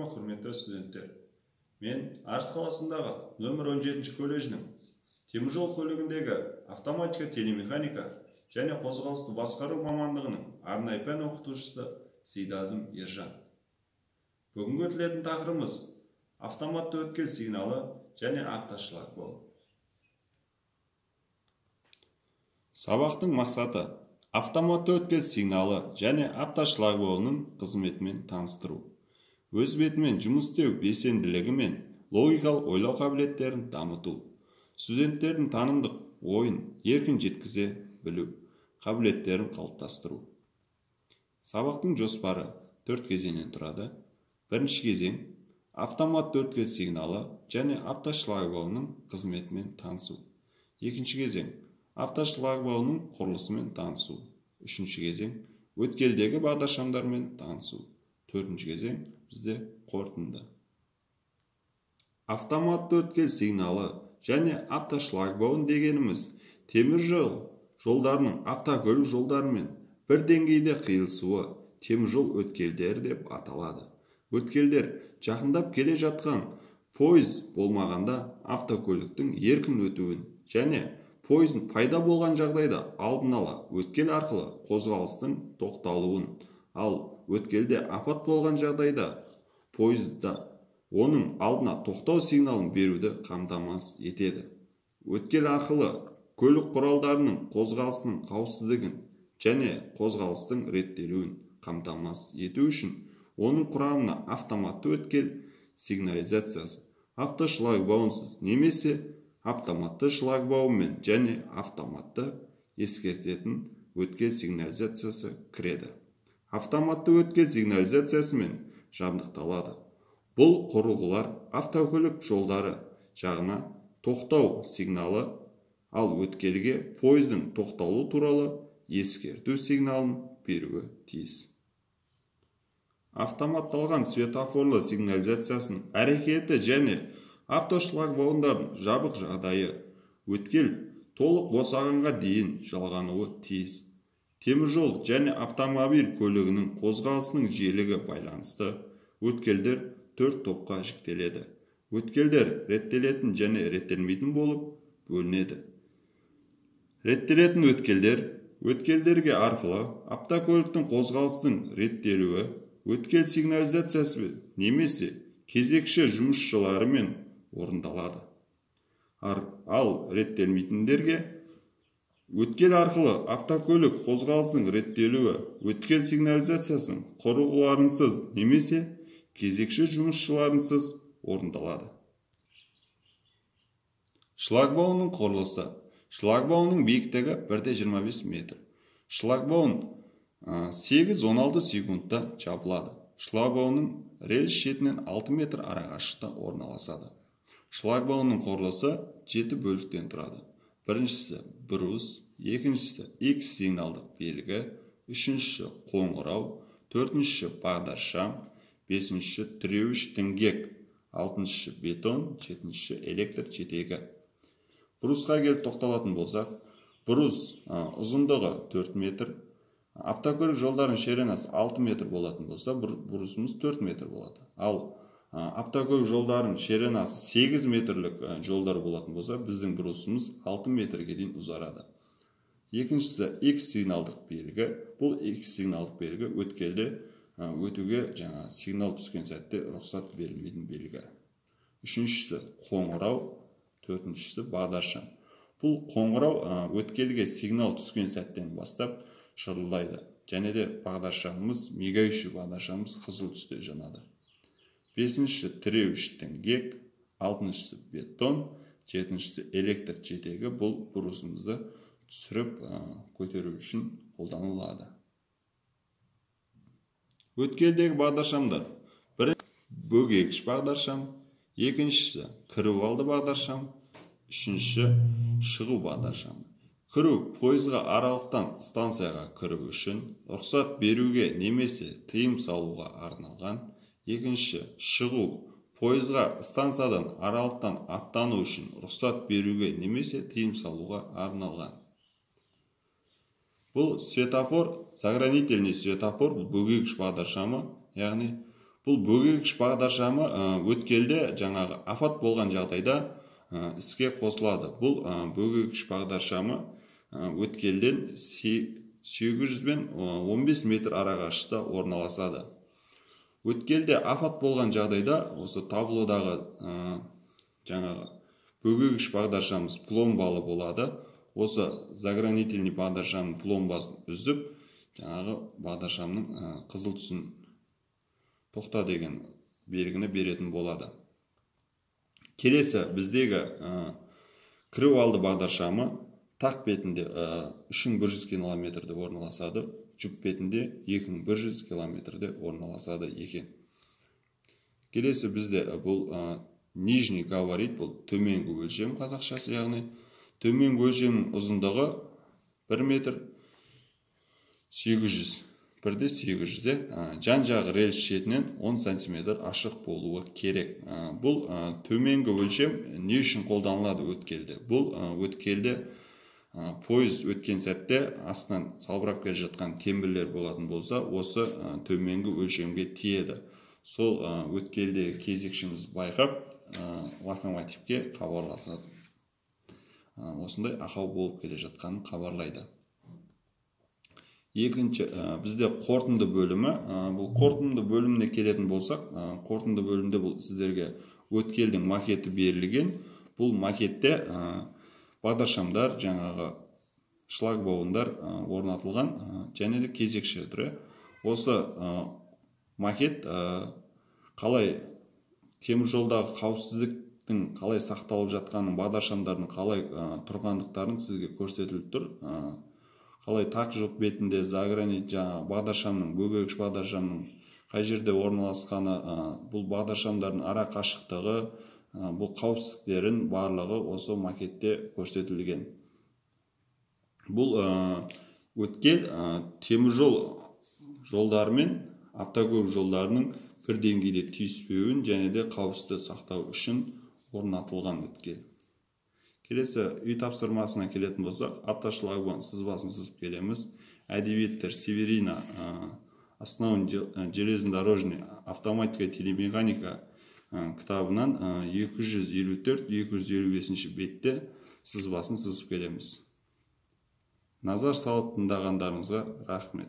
Құрметті студенттер, мен Арыс қаласындағы нөмір 17 колледжінің теміржол көлігіндегі автоматика телемеханика және қозғалысты басқару мамандығының арнайы пән оқытушысы Сейдазым Ержан. Бүгінгі өтілетін тақырыбымыз автоматты өткел сигналы және автошлагбаум. Сабақтың мақсаты автоматты өткел сигналы және автошлагбаумның қызметімен таныстыру. Өз бетімен жұмыс істеу белсенділігі мен логикалық ойлау қабілеттерін дамыту. Студенттердің танымдық ойын еркін жеткізе білу қабілеттерін қалыптастыру. Сабақтың жоспары 4 кезеңнен тұрады. Бірінші кезең автоматты өткел сигналы және автошлагбаумның қызметімен танысу. Екінші кезең автошлагбаумның құрылысымен танысу. Үшінші кезең өткелдегі бағдаршамдармен танысу. Төртінші кезең бізде қорытынды. Автоматты өткел сигналы және автошлагбаум дегеніміз темір жолдарының автокөлік жолдарымен бір деңгейде қиылысуы темір жол өткелдері деп аталады. Өткелдер жақындап келе жатқан пойыз болмағанда автокөліктің еркін өтуін және пойыздың пайда болған жағдайда алдын ала өткел арқылы қозғалыстың тоқталуын, ал өткелде апат болған жағдайда пойызда оның алдына тоқтау сигналын беруді қамтамасыз етеді. Өткел арқылы көлік құралдарының қозғалысының қауіпсіздігін және қозғалыстың реттелуін қамтамасыз ету үшін оның құрамына автоматты өткел сигнализациясы, автошлагбаумсыз немесе автоматты шлагбауммен және автоматты ескертетін өткел сигнализациясы кіреді. Автоматты өткел сигнализациясымен жабдықталады. Бұл құрылғылар автокөлік жолдары жағына тоқтау сигналы, ал өткелге пойыздың тоқталу туралы ескерту сигналын беруі тиіс. Автоматталған светофорлы сигнализациясының әрекеті және автошлагбаумдардың жабық жағдайы өткел толық босағанға дейін жалғануы тиіс. Теміржол және автомобиль көлігінің қозғалысының жиілігі байланысты өткелдер 4 топқа жіктеледі. Өткелдер реттелетін және реттелмейтін болып бөлінеді. Реттелетін өткелдерге арқылы автокөліктің қозғалыстың реттелуі өткел сигнализациясы немесе кезекші жұмысшыларымен орындалады. Ал реттелмейтіндерге өткел арқылы автокөлік қозғалысының реттелуі өткел сигнализациясының құрылғыларынсыз немесе кезекші жұмысшыларынсыз орындалады. Шлагбаумның құрылысы. Шлагбаумның биіктігі 1,25 метр. Шлагбаум 8-16 секундта жабылады. Шлагбаумның рельс шетінен 6 метр арақашықта орналасады. Шлагбаумның құрылысы 7 бөліктен тұрады. Біріншісі брус, екіншісі X сигналдық белгі, үшіншісі қоңырау, төртіншісі бағдаршам, бесіншісі тіреуіш діңгек, алтыншысы бетон, жетіншісі электр жетегі. Брусқа келіп тоқталатын болсақ, брус ұзындығы 4 метр, автокөлік жолдарының ширинасы 6 метр болатын болса, брусымыз 4 метр болады. Ал автокөлік жолдарының ширинасы 8 метрлік жолдар болатын болса, біздің брусымыз 6 метрге дейін ұзарады. Екіншісі X сигналдық белгі. Бұл X сигналдық белгі өткелде өтуге сигнал түскен сәтте рұқсат берілмейтін белгі. Үшіншісі қоңырау, төртіншісі бағдаршам. Бұл қоңырау өткелге сигнал түскен сәттен бастап шырылдайды. Және де бағдаршамымыз, мигающий бағдаршамымыз қызыл түсте жанады. Бесіншісі тіреуіш діңгек, алтыншысы бетон, жетіншісі электр жетегі. Бұл брусымызды түсіріп көтеру үшін қолданылады. Өткелдегі бағдаршамдар. Бөгегіш бағдаршам, екіншісі кіру алды бағдаршам, үшіншісі шығу бағдаршам. Кіру пойызға аралықтан станцияға кіру үшін рұқсат беруге немесе тыйым салуға арналған. Екінші шығу пойызға станциядан аралықтан аттану үшін рұқсат беруге немесе тыйым салуға арналған. Бұл светофор, заградительный светофор, бөгегіш бағдаршамы, яғни Бұл бөгегіш бағдаршамы өткелде жаңағы апат болған жағдайда іске қосылады. Бұл бөгегіш бағдаршамы өткелден 800 бен 15 метр арақашықта орналасады. Өткелде апат болған жағдайда осы таблодағы жаңағы бөгегіш бағдаршамыз пломбалы болады. Осы загранительный бағдаршамның пломбасын үзіп, жаңағы бағдаршамның қызыл түсін тоқта деген белгіні беретін болады. Келесі біздегі кривалды бағдаршамы тақ бетінде 3100 километрде орналасады, жүк бетінде 2100 километрде орналасады екен. Келесі бізде бұл нижний габарит, бұл төменгі өлшем қазақшасы, яғни төменгі өлшемнің ұзындығы 1 метр 800, 1/800, жан жағы рельс шетінен 10 сантиметр ашық болуы керек. Бұл төменгі өлшем не үшін қолданылады өткелде? Бұл өткелде пойыз өткен сәтте астынан салбырап келе жатқан темірлер болатын болса, осы төменгі өлшемге тиеді. Сол өткелде кезекшіміз байқап, локомотивке хабарласады. Осындай ақау болып келе жатқанын хабарлайды. Екінші, бізде қорытынды бөлімі. Бұл қорытынды бөліміне келетін болсақ, қорытынды бөлімде бұл сіздерге өткелдің макеті берілген. Бұл макетте бағдаршамдар, жаңағы шлагбаумдар орнатылған, және де кезекші түрі. Осы макет қалай теміржолдағы қауіпсіздіктің қалай сақталып жатқанын, бағдаршамдардың қалай тұрғандықтарын сізге көрсетіліп тұр. Қалай тақ жүк бетінде загранит, бағдаршамның, бөгегіш бағдаршамның қай жерде орналасқаны, бұл бағдаршамдардың ара қашықтығы, бұл қауіпсіздіктерін барлығы осы макетте көрсетілген. Бұл өткел теміржол жолдары мен автокөлік жолдарының бір деңгейде түйіспеуін және де қауіпсіздікті сақтау үшін орнатылған өткел. Келесі үй тапсырмасына келетін болсақ, автошлагбаум сызбасын сызып келеміз. Әдебиеттер Северина, основный железнодорожный автоматика телемеханика кітабынан 254-255 бетте сызбасын сызып келеміз. Назар салып тыңдағандарыңызға рахмет.